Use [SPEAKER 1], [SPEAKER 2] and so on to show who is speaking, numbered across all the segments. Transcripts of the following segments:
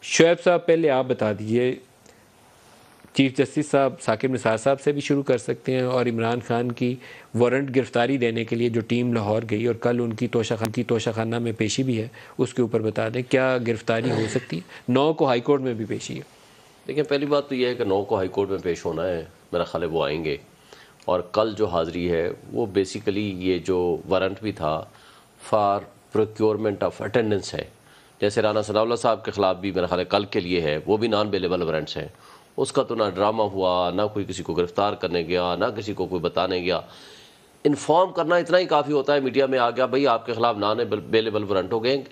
[SPEAKER 1] شعیب صاحب پہلے آپ بتا دیجئے، چیف جسٹس صاحب ثاقب نثار صاحب سے بھی شروع کر سکتے ہیں، اور عمران خان کی وارنٹ گرفتاری دینے کے لیے جو ٹیم لاہور گئی اور کل ان کی توشہ خانہ میں پیشی بھی ہے، اس کے اوپر بتا دیں کیا گرفتاری ہو سکتی ہے؟ 9 کو ہائی کورٹ میں بھی پیشی ہے۔
[SPEAKER 2] دیکھیں پہلی بات تو یہ ہے کہ 9 کو ہائی کورٹ میں پیش ہونا ہے، میرا خیال ہے وہ آئیں گے، اور کل جو حاضری ہے وہ بیسیکلی یہ جو وارنٹ بھی تھا فار پروکیورمنٹ آف اٹینڈنس ہے، جیسے رانا ثناء اللہ صاحب کے خلاف بھی میرا خیال ہے کل کے لیے ہے، وہ بھی نان بیلیبل وارنٹس ہیں، اس کا تو نہ ڈرامہ ہوا، نہ کوئی کسی کو گرفتار کرنے گیا، نہ کسی کو کوئی بتانے گیا، انفارم کرنا اتنا ہی کافی ہوتا ہے، میڈیا میں آ گیا بھئی آپ کے خلاف نان بیلیبل وارنٹ ہو گئے۔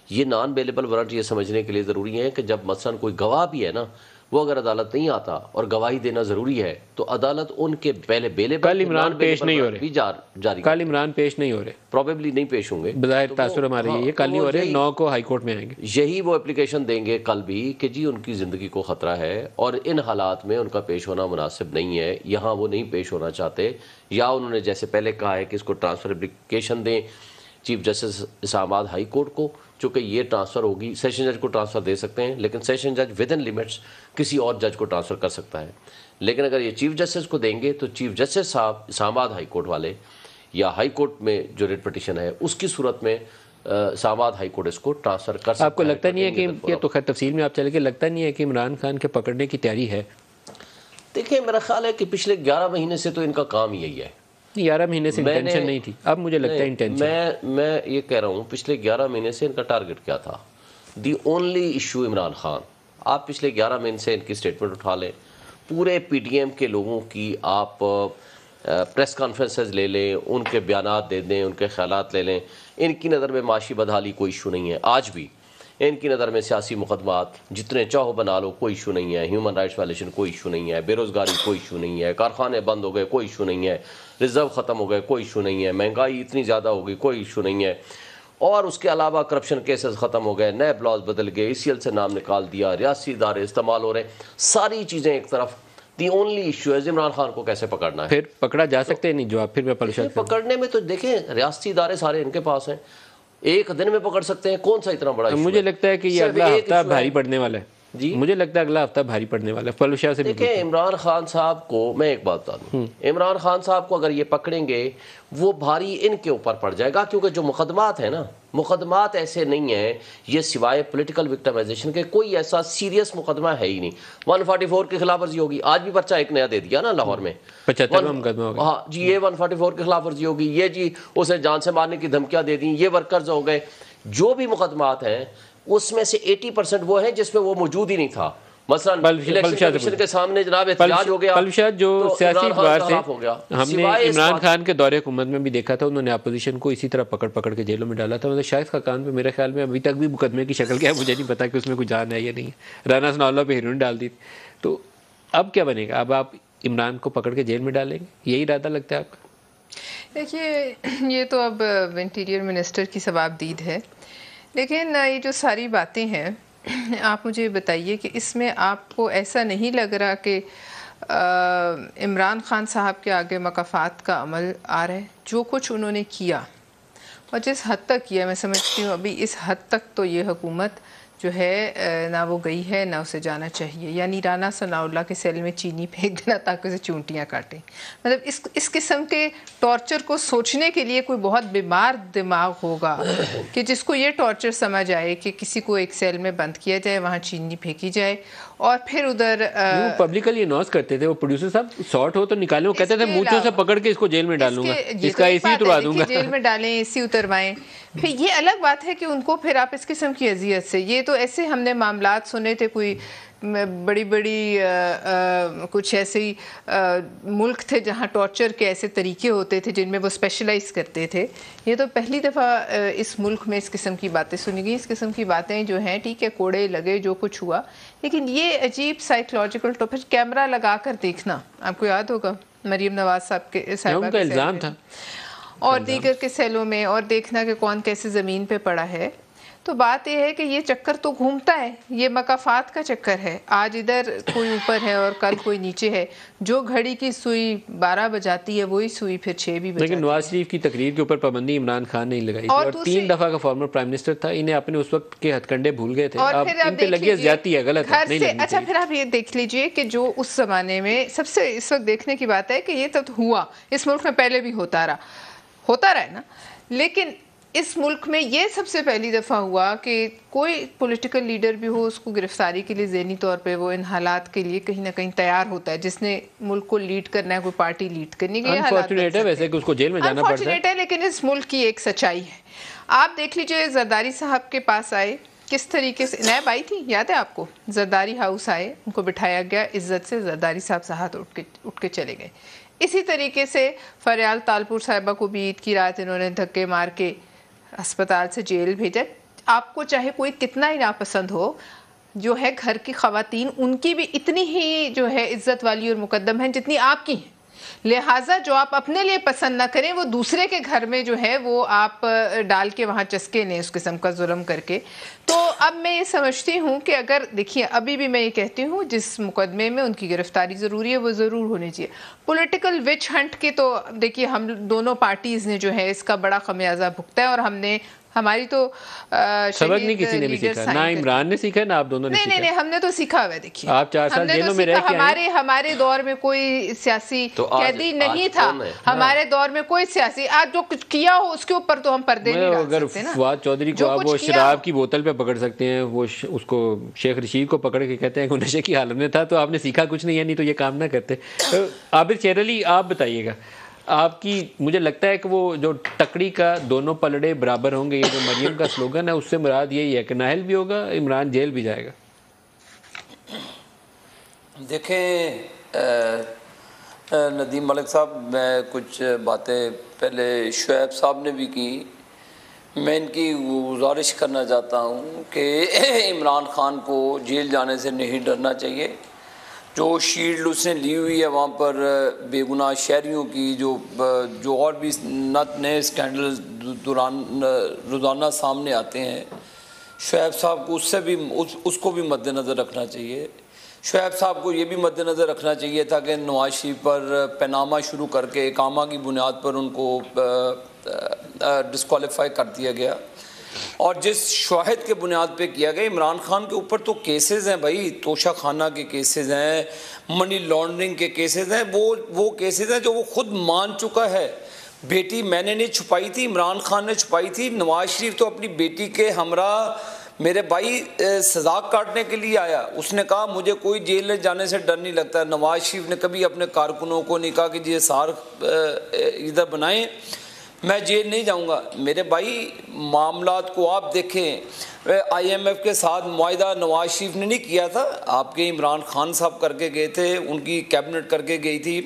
[SPEAKER 2] یہ نان بیلیبل وارنٹ یہ سمجھنے کے لیے ضروری ہے کہ جب مثلا کوئی گواہ بھی ہے نا، وہ اگر عدالت نہیں آتا اور گواہی دینا ضروری ہے تو عدالت ان کے پہلے بیلیبل
[SPEAKER 1] کل عمران پیش نہیں ہو رہے،
[SPEAKER 2] بھی جاری
[SPEAKER 1] کل عمران پیش نہیں ہو رہے،
[SPEAKER 2] پروبیبلی نہیں پیش ہوں گے،
[SPEAKER 1] بظاہر تاثر ہمارے یہ کل نہیں ہو رہے، 9 کو ہائی کورٹ میں آئیں گے۔
[SPEAKER 2] یہی وہ اپلیکیشن دیں گے کل بھی کہ جی ان کی زندگی کو خطرہ ہے اور ان حالات میں ان کا پیش ہونا مناسب نہیں ہے، یہاں وہ نہیں پیش ہونا چاہتے، یا انہوں نے جیسے پہلے کہا ہے کہ اس کو ٹرانسفر اپلیکیشن دیں چیف جسٹس اسلام آباد ہائی کورٹ کو، چونکہ یہ ٹرانسفر ہوگی، سیشن جج کو ٹرانسفر دے سکتے ہیں لیکن سیشن جج ود ان لمٹس کسی اور جج کو ٹرانسفر کر سکتا ہے، لیکن اگر یہ چیف جسٹس کو دیں گے تو چیف جسٹس صاحب اسلام آباد ہائی کورٹ والے یا ہائی کورٹ میں جو ریٹ پٹیشن ہے اس کی صورت میں اسلام آباد ہائی کورٹ اس کو ٹرانسفر کر سکتا ہے۔
[SPEAKER 1] آپ کو لگتا نہیں ہے کہ یہ تو خیر تفصیل میں آپ چلے گئے، لگتا نہیں ہے کہ عمران خان کے پکڑنے کی تیاری ہے؟
[SPEAKER 2] دیکھیں میرا خیال ہے کہ پچھلے 11 مہینے سے تو ان کا کام یہی ہے۔
[SPEAKER 1] 11 مہینے سے انٹینشن نہیں تھی، اب مجھے لگتا ہے انٹینشن۔
[SPEAKER 2] میں یہ کہہ رہا ہوں پچھلے 11 مہینے سے ان کا ٹارگٹ کیا تھا؟ The only issue Imran Khan. آپ پچھلے 11 مہینے سے ان کی سٹیٹمنٹ اٹھا لیں، پورے پی ٹی ایم کے لوگوں کی آپ پریس کانفرنسز لے لیں، ان کے بیانات دے دیں، ان کے خیالات لے لیں، ان کی نظر میں معاشی بدحالی کوئی ایشو نہیں ہے آج بھی، ان کی نظر میں سیاسی مقدمات جتنے چاہو بنا لو کوئی ایشو نہیں ہے، ہیومن رائٹس وائلیشن کوئی ایشو نہیں ہے، بے روزگاری کوئی ایشو نہیں ہے، کارخانے بند ہو گئے کوئی ایشو نہیں ہے، ریزرو ختم ہو گئے کوئی ایشو نہیں ہے، مہنگائی اتنی زیادہ ہو گئی کوئی ایشو نہیں ہے، اور اس کے علاوہ کرپشن کیسز ختم ہو گئے، نئے بلاز بدل گئے، ای سی ایل سے نام نکال دیا، ریاستی ادارے استعمال ہو رہے ہیں، ساری چیزیں ایک طرف، دی اونلی ایشو ہے عمران خان کو کیسے پکڑنا ہے۔
[SPEAKER 1] پھر پکڑا جا سکتے نہیں جواب، پھر میں پلشت
[SPEAKER 2] پکڑنے میں تو دیکھیں ریاستی ادارے سارے ان کے پاس ہیں، ایک دن میں پکڑ سکتے ہیں، کون سا اتنا بڑا ایشو ہے؟
[SPEAKER 1] مجھے لگتا ہے کہ یہ اگلا ہفتہ بھاری پڑنے والا ہے،
[SPEAKER 2] جی
[SPEAKER 1] مجھے لگتا ہے اگلا ہفتہ بھاری پڑنے والا ہے پلوشا سے۔
[SPEAKER 2] دیکھیں عمران خان صاحب کو میں ایک بات بتا دوں، عمران خان صاحب کو اگر یہ پکڑیں گے وہ بھاری ان کے اوپر پڑ جائے گا، کیونکہ جو مقدمات ہیں نا، مقدمات ایسے نہیں ہیں، یہ سوائے پولیٹیکل وکٹمائزیشن کے کوئی ایسا سیریس مقدمہ ہے ہی نہیں۔ 144 کی خلاف ورزی ہوگی، آج بھی پرچہ ایک نیا دے دیا نا لاہور میں،
[SPEAKER 1] 75واں مقدمہ ہوگا،
[SPEAKER 2] ہاں جی یہ 144 کی خلاف ورزی ہوگی، یہ جی اسے جان سے مارنے کی دھمکیاں دے دیں، یہ ورکرز ہو گئے، جو بھی مقدمات ہیں اس میں سے 80% وہ ہیں جس میں وہ موجود ہی نہیں تھا، مثلا الیکشن کمیشن کے سامنے جناب احتجاج ہو گیا،
[SPEAKER 1] پلشا جو سیاسی اعتبار سے
[SPEAKER 2] ہو گیا۔
[SPEAKER 1] ہم نے عمران خان کے دور حکومت میں بھی دیکھا تھا، انہوں نے اپوزیشن کو اسی طرح پکڑ کے جیلوں میں ڈالا تھا، مطلب شاہد خاقان پہ میرے خیال میں ابھی تک بھی مقدمے کی شکل کیا ہے مجھے نہیں پتا کہ اس میں کوئی جان ہے یا نہیں ہے، رانا ثناء اللہ پہ ہیروئن ڈال دی تھی، تو اب کیا بنے گا؟ اب آپ عمران کو پکڑ کے جیل میں ڈالیں گے، یہی ارادہ لگتا ہے آپ کا؟
[SPEAKER 3] دیکھیے یہ تو اب انٹیریئر منسٹر کی ثواب دید ہے، لیکن یہ جو ساری باتیں ہیں آپ مجھے بتائیے کہ اس میں آپ کو ایسا نہیں لگ رہا کہ عمران خان صاحب کے آگے مکافات کا عمل آ رہا ہے؟ جو کچھ انہوں نے کیا اور جس حد تک کیا، میں سمجھتی ہوں ابھی اس حد تک تو یہ حکومت جو ہے نہ وہ گئی ہے نہ اسے جانا چاہیے، یعنی رانا ثناء اللہ کے سیل میں چینی پھینک دینا تاکہ اسے چونٹیاں کاٹیں، مطلب اس قسم کے ٹارچر کو سوچنے کے لیے کوئی بہت بیمار دماغ ہوگا کہ جس کو یہ ٹارچر سمجھ آئے کہ کسی کو ایک سیل میں بند کیا جائے، وہاں چینی پھینکی جائے، اور پھر ادھر
[SPEAKER 1] پبلکلی اناؤنس کرتے تھے وہ پروڈیوسر صاحب سارٹ ہو تو نکالیں، وہ کہتے تھے مونچھوں سے پکڑ کے اس کو جیل میں ڈالوں گا، اس کا اے سی اتروا دوں گا،
[SPEAKER 3] جیل میں ڈالیں، اے سی اتروائیں۔ پھر یہ الگ بات ہے کہ ان کو پھر آپ اس قسم کی اذیت سے، یہ تو ایسے ہم نے معاملات سنے تھے، کوئی بڑی کچھ ایسے ہی ملک تھے جہاں ٹارچر کے ایسے طریقے ہوتے تھے جن میں وہ اسپیشلائز کرتے تھے، یہ تو پہلی دفعہ اس ملک میں اس قسم کی باتیں سنی گئی۔ اس قسم کی باتیں جو ہیں ٹھیک ہے کوڑے لگے جو کچھ ہوا، لیکن یہ عجیب سائیکولوجیکل تو پھر کیمرہ لگا کر دیکھنا، آپ کو یاد ہوگا مریم نواز صاحب کے
[SPEAKER 1] ان کا الزام تھا،
[SPEAKER 3] اور دیگر کے سیلوں میں، اور دیکھنا کہ کون کیسے زمین پہ پڑا ہے، تو بات یہ ہے کہ یہ چکر تو گھومتا ہے، یہ مقافات کا چکر ہے، آج ادھر کوئی اوپر ہے اور کل کوئی نیچے ہے، جو گھڑی کی سوئی 12 بجاتی ہے وہی سوئی پھر 6 بھی بجاتی ہے۔
[SPEAKER 1] لیکن نواز شریف کی تقریر کے اوپر پابندی عمران خان نے لگائی تھی، اور 3 دفعہ کا فارمر پرائم منسٹر تھا، انہیں اپنے اس وقت کے ہتھ کنڈے بھول گئے تھے، اب ان پہ لگی زیادتی ہے، غلط ہے، نہیں لگنی چاہیے۔
[SPEAKER 3] اچھا پھر آپ یہ دیکھ لیجئے کہ جو اس زمانے میں سب سے اس وقت دیکھنے کی بات ہے کہ یہ تو ہوا اس ملک میں پہلے بھی ہوتا رہا ہے نا، لیکن اس ملک میں یہ سب سے پہلی دفعہ ہوا کہ کوئی پولیٹیکل لیڈر بھی ہو، اس کو گرفتاری کے لیے ذہنی طور پہ وہ ان حالات کے لیے کہیں نہ کہیں تیار ہوتا ہے، جس نے ملک کو لیڈ کرنا ہے، کوئی پارٹی لیڈ کرنی ہے۔
[SPEAKER 1] انفارچونیٹ ہے ویسے کہ اس کو جیل میں جانا پڑتا ہے،
[SPEAKER 3] انفارچونیٹ ہے، لیکن اس ملک کی ایک سچائی ہے۔ آپ دیکھ لیجئے زرداری صاحب کے پاس آئے، کس طریقے سے نیب آئی تھی، یاد ہے آپ کو، زرداری ہاؤس آئے، ان کو بٹھایا گیا، عزت سے زرداری صاحب ساتھ اٹھ کے چلے گئے۔ اسی طریقے سے فریال تالپور صاحبہ کو بھی عید کی رات انہوں نے دھکے مار کے ہسپتال سے جیل بھیجا۔ آپ کو چاہے کوئی کتنا ہی ناپسند ہو، جو ہے گھر کی خواتین ان کی بھی اتنی ہی جو ہے عزت والی اور مقدم ہیں جتنی آپ کی ہیں، لہٰذا جو آپ اپنے لیے پسند نہ کریں وہ دوسرے کے گھر میں جو ہے وہ آپ ڈال کے وہاں چسکے لیں اس قسم کا ظلم کر کے۔ تو اب میں یہ سمجھتی ہوں کہ اگر دیکھیے ابھی بھی میں یہ کہتی ہوں جس مقدمے میں ان کی گرفتاری ضروری ہے وہ ضرور ہونی چاہیے۔ پولیٹیکل وچ ہنٹ کے تو دیکھیے ہم دونوں پارٹیز نے جو ہے اس کا بڑا خمیازہ بھگتا ہے، اور ہم نے ہماری تو
[SPEAKER 1] سبق نہیں کسی نے بھی سیکھا، نہ عمران نے سیکھا نہ آپ دونوں نے سیکھا۔
[SPEAKER 3] نہیں ہم نے تو سیکھا ہوا ہے، دیکھیے
[SPEAKER 1] آپ 4 سال جیلوں میں رہ کے آئے،
[SPEAKER 3] ہمارے دور میں کوئی سیاسی قیدی نہیں تھا، ہمارے دور میں کوئی سیاسی آج جو کچھ کیا ہو اس کے اوپر تو ہم پردے نہیں ڈال سکتے نا۔
[SPEAKER 1] اگر فواد چودھری کو آپ وہ شراب کی بوتل پہ پکڑ سکتے ہیں، وہ اس کو شیخ رشید کو پکڑ کے کہتے ہیں کہ وہ نشے کی حالت میں تھا، تو آپ نے سیکھا کچھ نہیں ہے، نہیں تو یہ کام نہ کرتے۔ عابر شیر علی، آپ بتائیے گا، آپ کی مجھے لگتا ہے کہ وہ جو ٹکڑی کا دونوں پلڑے برابر ہوں گے، یہ جو مریم کا سلوگن ہے، اس سے مراد یہی ہے کہ نااہل بھی ہوگا، عمران جیل بھی جائے گا۔
[SPEAKER 4] دیکھیں ندیم ملک صاحب، میں کچھ باتیں پہلے شعیب صاحب نے بھی کی، میں ان کی گزارش کرنا چاہتا ہوں کہ عمران خان کو جیل جانے سے نہیں ڈرنا چاہیے۔ جو شیلڈ اس نے لی ہوئی ہے وہاں پر بے گناہ شہریوں کی، جو اور بھی نئے اسکینڈل روزانہ سامنے آتے ہیں، شعیب صاحب کو اس کو بھی مد نظر رکھنا چاہیے۔ شعیب صاحب کو یہ بھی مد نظر رکھنا چاہیے تھا کہ نواز شریف پر پیناما شروع کر کے اقامہ کی بنیاد پر ان کو ڈسکوالیفائی کر دیا گیا، اور جس شواہد کے بنیاد پہ کیا گیا۔ عمران خان کے اوپر تو کیسز ہیں بھائی، توشہ خانہ کے کیسز ہیں، منی لانڈرنگ کے کیسز ہیں، وہ کیسز ہیں جو وہ خود مان چکا ہے۔ بیٹی میں نے نہیں چھپائی تھی، عمران خان نے چھپائی تھی۔ نواز شریف تو اپنی بیٹی کے ہمراہ میرے بھائی سزا کاٹنے کے لیے آیا، اس نے کہا مجھے کوئی جیل میں جانے سے ڈر نہیں لگتا۔ نواز شریف نے کبھی اپنے کارکنوں کو نہیں کہا کہ جی سار ادھر بنائیں، میں جیل نہیں جاؤں گا۔ میرے بھائی معاملات کو آپ دیکھیں، آئی ایم ایف کے ساتھ معاہدہ نواز شریف نے نہیں کیا تھا، آپ کے عمران خان صاحب کر کے گئے تھے، ان کی کیبنٹ کر کے گئی تھی۔